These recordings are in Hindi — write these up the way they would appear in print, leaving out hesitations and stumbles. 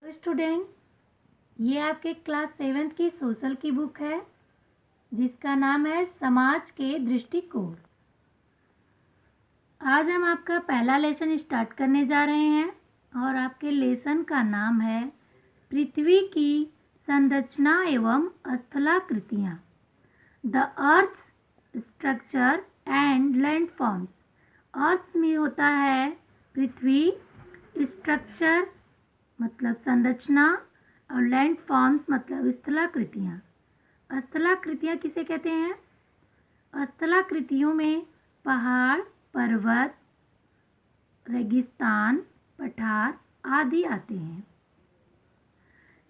स्टूडेंट, ये आपके क्लास 7th की सोशल की बुक है जिसका नाम है समाज के दृष्टिकोण। आज हम आपका पहला लेसन स्टार्ट करने जा रहे हैं और आपके लेसन का नाम है पृथ्वी की संरचना एवं स्थलाकृतियाँ, the earth structure and landforms. Earth में होता है पृथ्वी, स्ट्रक्चर मतलब संरचना और लैंड फॉर्म्स मतलब स्थलाकृतियाँ। स्थलाकृतियाँ किसे कहते हैं? स्थलाकृतियों में पहाड़, पर्वत, रेगिस्तान, पठार आदि आते हैं।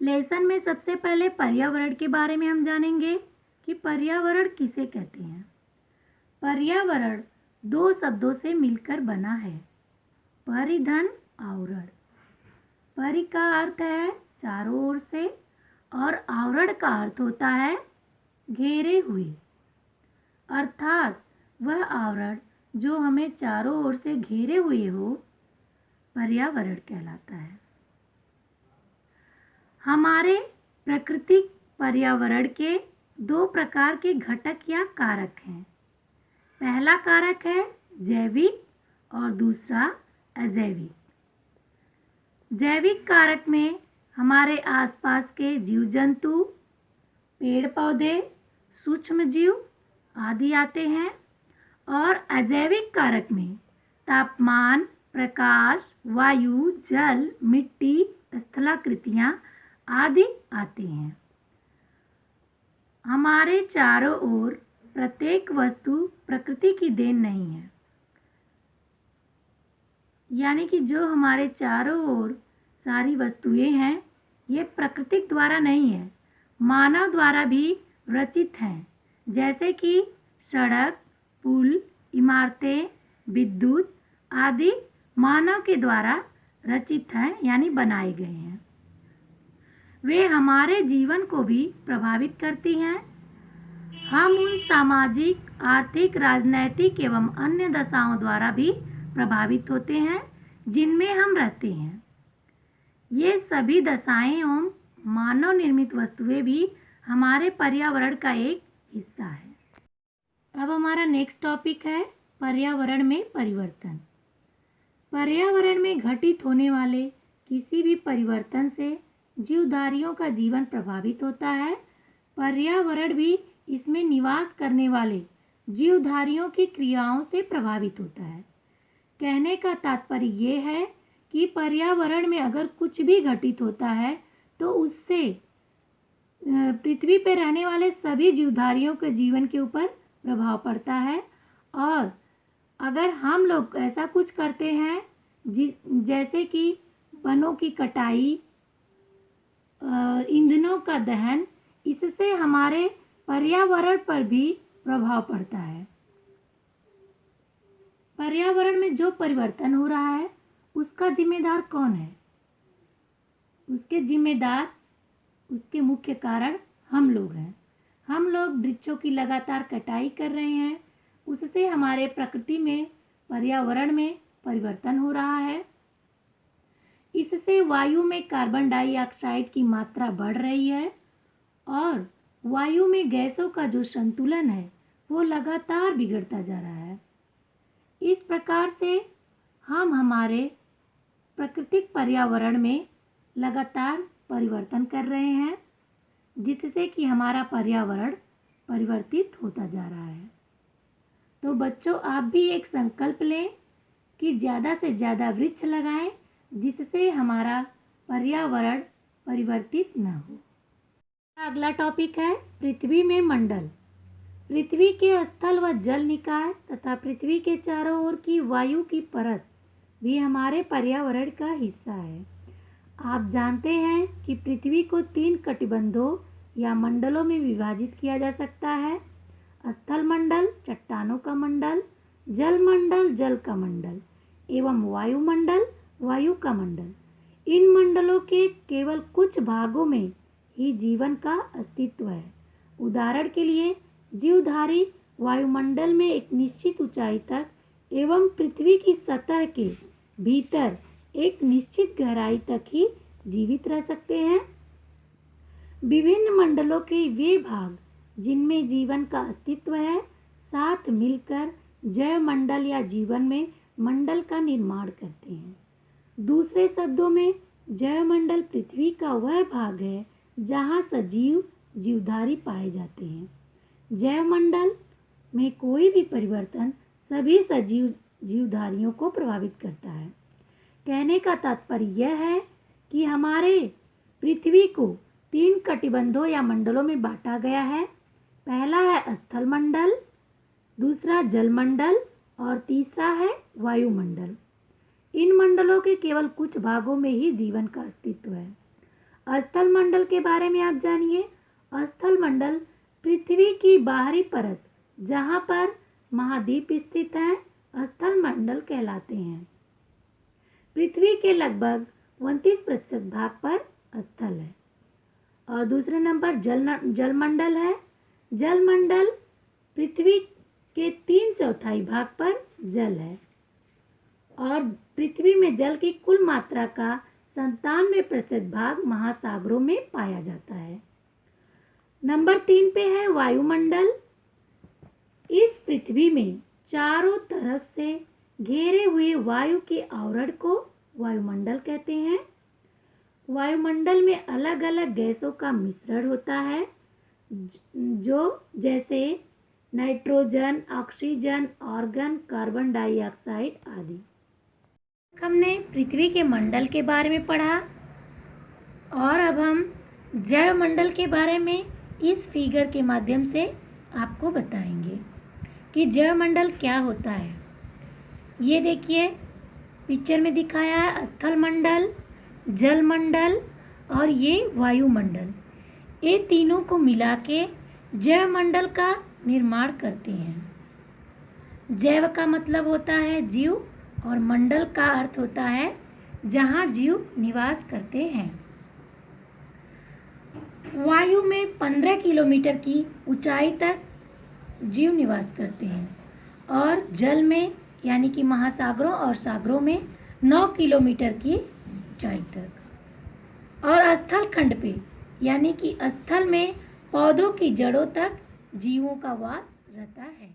लेसन में सबसे पहले पर्यावरण के बारे में हम जानेंगे कि पर्यावरण किसे कहते हैं। पर्यावरण दो शब्दों से मिलकर बना है, परिधन, आवरण। परि का अर्थ है चारों ओर से और आवरण का अर्थ होता है घेरे हुए, अर्थात वह आवरण जो हमें चारों ओर से घेरे हुए हो पर्यावरण कहलाता है। हमारे प्राकृतिक पर्यावरण के दो प्रकार के घटक या कारक हैं। पहला कारक है जैविक और दूसरा अजैविक। जैविक कारक में हमारे आसपास के जीव जंतु, पेड़ पौधे, सूक्ष्म जीव आदि आते हैं और अजैविक कारक में तापमान, प्रकाश, वायु, जल, मिट्टी, स्थलाकृतियाँ आदि आते हैं। हमारे चारों ओर प्रत्येक वस्तु प्रकृति की देन नहीं है, यानी कि जो हमारे चारों ओर सारी वस्तुएं हैं ये प्रकृति द्वारा नहीं है, मानव द्वारा भी रचित हैं। जैसे कि सड़क, पुल, इमारतें, विद्युत आदि मानव के द्वारा रचित हैं यानी बनाए गए हैं। वे हमारे जीवन को भी प्रभावित करती हैं। हम उन सामाजिक, आर्थिक, राजनैतिक एवं अन्य दशाओं द्वारा भी प्रभावित होते हैं जिनमें हम रहते हैं। ये सभी दशाएं एवं मानव निर्मित वस्तुएं भी हमारे पर्यावरण का एक हिस्सा है। अब हमारा नेक्स्ट टॉपिक है पर्यावरण में परिवर्तन। पर्यावरण में घटित होने वाले किसी भी परिवर्तन से जीवधारियों का जीवन प्रभावित होता है। पर्यावरण भी इसमें निवास करने वाले जीवधारियों की क्रियाओं से प्रभावित होता है। कहने का तात्पर्य ये है कि पर्यावरण में अगर कुछ भी घटित होता है तो उससे पृथ्वी पर रहने वाले सभी जीवधारियों के जीवन के ऊपर प्रभाव पड़ता है। और अगर हम लोग ऐसा कुछ करते हैं जैसे कि वनों की कटाई, ईंधनों का दहन, इससे हमारे पर्यावरण पर भी प्रभाव पड़ता है। पर्यावरण में जो परिवर्तन हो रहा है उसका जिम्मेदार कौन है? उसके जिम्मेदार, उसके मुख्य कारण हम लोग हैं। हम लोग वृक्षों की लगातार कटाई कर रहे हैं, उससे हमारे प्रकृति में, पर्यावरण में परिवर्तन हो रहा है। इससे वायु में कार्बन डाइऑक्साइड की मात्रा बढ़ रही है और वायु में गैसों का जो संतुलन है वो लगातार बिगड़ता जा रहा है। इस प्रकार से हम हमारे प्राकृतिक पर्यावरण में लगातार परिवर्तन कर रहे हैं जिससे कि हमारा पर्यावरण परिवर्तित होता जा रहा है। तो बच्चों, आप भी एक संकल्प लें कि ज़्यादा से ज़्यादा वृक्ष लगाएं जिससे हमारा पर्यावरण परिवर्तित न हो। अगला टॉपिक है पृथ्वी में मंडल। पृथ्वी के स्थल व जल निकाय तथा पृथ्वी के चारों ओर की वायु की परत भी हमारे पर्यावरण का हिस्सा है। आप जानते हैं कि पृथ्वी को 3 कटिबंधों या मंडलों में विभाजित किया जा सकता है। स्थल मंडल, चट्टानों का मंडल, जल मंडल, जल का मंडल एवं वायुमंडल, वायु का मंडल। इन मंडलों के केवल कुछ भागों में ही जीवन का अस्तित्व है। उदाहरण के लिए जीवधारी वायुमंडल में एक निश्चित ऊंचाई तक एवं पृथ्वी की सतह के भीतर एक निश्चित गहराई तक ही जीवित रह सकते हैं। विभिन्न मंडलों के वे भाग जिनमें जीवन का अस्तित्व है साथ मिलकर जैव मंडल या जीवन में मंडल का निर्माण करते हैं। दूसरे शब्दों में जैव मंडल पृथ्वी का वह भाग है जहाँ सजीव जीवधारी पाए जाते हैं। जैव मंडल में कोई भी परिवर्तन सभी सजीव जीवधारियों को प्रभावित करता है। कहने का तात्पर्य यह है कि हमारे पृथ्वी को 3 कटिबंधों या मंडलों में बांटा गया है। पहला है स्थल मंडल, दूसरा जल मंडल और तीसरा है वायुमंडल। इन मंडलों के केवल कुछ भागों में ही जीवन का अस्तित्व है। स्थल मंडल के बारे में आप जानिए। स्थल मंडल पृथ्वी की बाहरी परत जहाँ पर महाद्वीप स्थित हैं स्थल मंडल कहलाते हैं। पृथ्वी के लगभग 29% भाग पर स्थल है। और दूसरे नंबर जलमंडल है। जलमंडल पृथ्वी के 3/4 भाग पर जल है और पृथ्वी में जल की कुल मात्रा का 97% भाग महासागरों में पाया जाता है। नंबर 3 पे है वायुमंडल। इस पृथ्वी में चारों तरफ से घेरे हुए वायु के आवरण को वायुमंडल कहते हैं। वायुमंडल में अलग अलग गैसों का मिश्रण होता है जो जैसे nitrogen, oxygen, argon, carbon dioxide आदि। हमने पृथ्वी के मंडल के बारे में पढ़ा और अब हम जैव मंडल के बारे में इस फिगर के माध्यम से आपको बताएंगे कि जैव मंडल क्या होता है। ये देखिए पिक्चर में दिखाया है स्थल मंडल, जल मंडल और ये वायुमंडल। ये तीनों को मिला के जैव मंडल का निर्माण करते हैं। जैव का मतलब होता है जीव और मंडल का अर्थ होता है जहाँ जीव निवास करते हैं। वायु में 15 किलोमीटर की ऊंचाई तक जीव निवास करते हैं और जल में यानी कि महासागरों और सागरों में 9 किलोमीटर की ऊंचाई तक। और स्थल खंड पे यानी कि स्थल में पौधों की जड़ों तक जीवों का वास रहता है।